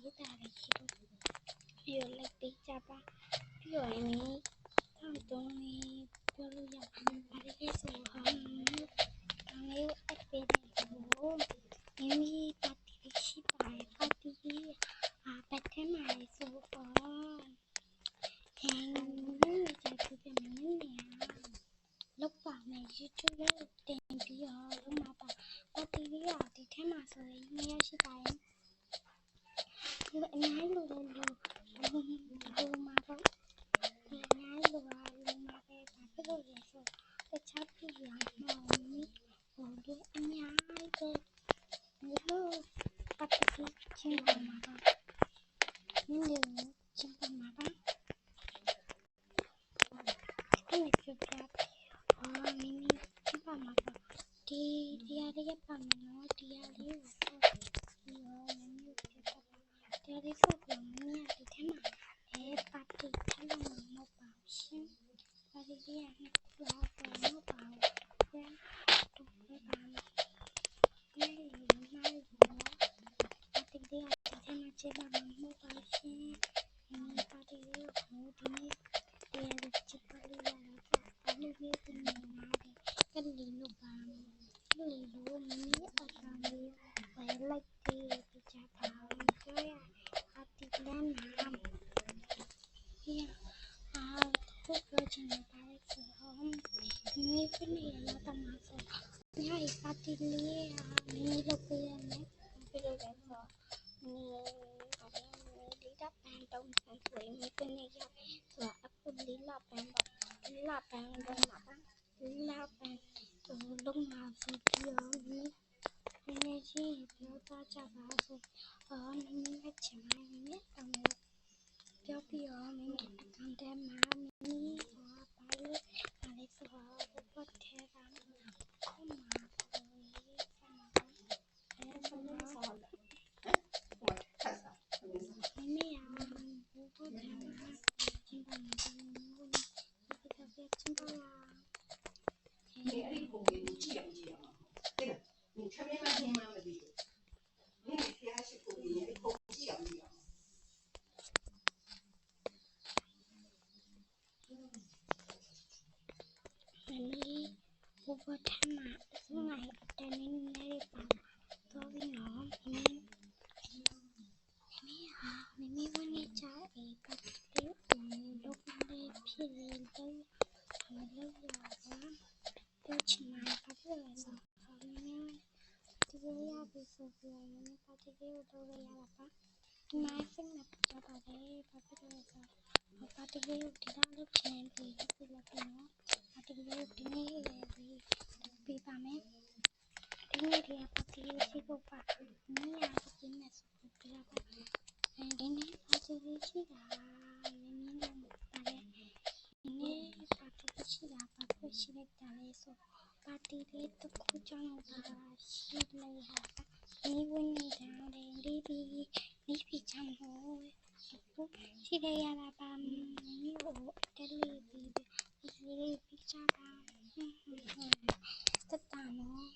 ရေးတာလေးရှိလို့ပြီးတော့လိုက်ပေးကြပါပြီးတော့လည်းထောက်တုံးလေးပြောလို့ရပါတယ်ဘာလဲဆိုတောင်းလေးအပ်ပေးတယ်ကိုမိမိပါတီရှိပါတယ်ပါတီပတ်ထဲမှာလေးဆိုတော့ခင်ဗျာကြည့်ပြမယ်နေလောက်ပါမယ် YouTube လေးတင်ပြီးတော့လုံးမပါပါတီလေးကဒီထဲမှာဆိုရင်2ရက်ရှိပါတယ်ဒီအများကြီးလို့မှာပေါ့ဒီအများကြီးလို့မှာပဲဘာဖြစ်လို့လဲဆိုတခြားပြည်ရမှာဟိုဒီအများကြီးပဲလို့ပတ်တီချင်းပါမှာပါနင်းလေးချင်းပါမှာပါအဲ့ဒီပြပြမင်းချင်းပါမှာပါဒီတရားလေးပါမယ်နော်တရားလေးကိုဒီရောမင်းတို့ပြပါတရားလေးဆိုတော့မင်းရဒီထဲမှာပါတီထားလို့မဟုတ်ပါဘူးရှင်ပါတီလေးကနှစ်ခုလောက်တော့မဟုတ်ပါဘူးပြန်တော့ပြပါမယ်ဒီမှာပါတီလေးကဒီထဲမှာချက်ပါမဟုတ်ပါဘူးရှင်ပါတီလေးကိုဒီနေ့တရားချက်ပါလို့ရတော့ပါလို့ပြနေတယ်ကလေးလို့ပါကလေးလို့မင်းအဆောင်လေးဝယ်လိုက်ပြီးကြပါဦးကြောရပါတီလမ်းနာဘုပြောချင်တယ်ပါလေဆိုတော့ဒီနေ့ပြနေရတော့မှာဆိုညအိပါတီလေးမင်းလုပ်ပေးရမယ်ပြလို့လဲဆိုဒီတော့ပန်းတုံးဆိုရင်မင်းပြနေရဆိုတော့အခုလေးလပန်းတော့လပန်းတော့မှာပါလပန်းလုံးမှာဆိုပြီးတော့နည်းချင်းပြောသားကြပါဆိုနည်းနဲ့ချင်မှနည်းအမေပြောပြီးတော့မင်းအကောင့်ထဲမှာမင်းပါလို့ဒါလေးဆိုတော့ပတ်ထဲကခုမှဘုရားထမ်းမှာအစမိုင်းအတန်းနေနေပါတော့ပြီးတော့မမဝင်နေကြအေးပတ်လေးလုပ်လေးဖြစ်လေးတော့လုပ်ရပါပြောချင်မှာပါပြလဲဆိုတော့မင်းဒီရပြီဆိုပြီးတော့မင်းပါတီလေးကိုလုပ်ရတာပါမိုင်းစင်းနဲ့ပြပါတယ်ပါပြလဲဆိုပါတီလေးကိုဒီလောက်လုပ်ချင်ပြီးလုပ်လို့နော်ပါတီလေးကိုဒီနေ့ပြီးပါမယ်ဒီနေ့ဒီပါတီလေးရှိဖို့ပါမင်းရဒီနေ့ဆိုပြီးတော့ဒီနေ့ပါတီလေးရှိတာမင်းတို့ပါတယ်ဒီနေ့ပါတီလေးရှိတာပါဖြစ်ရှိလိုက်တာလေဆိုပါတီလေးတစ်ခုကြောင်းပါရှိလိုက်တာဒီဝင်နေတာလေဒီဖြစ်ချမ်းဟိုရှိရရတာပါမင်းတို့တက်လေးပြီးကြပါတတနော်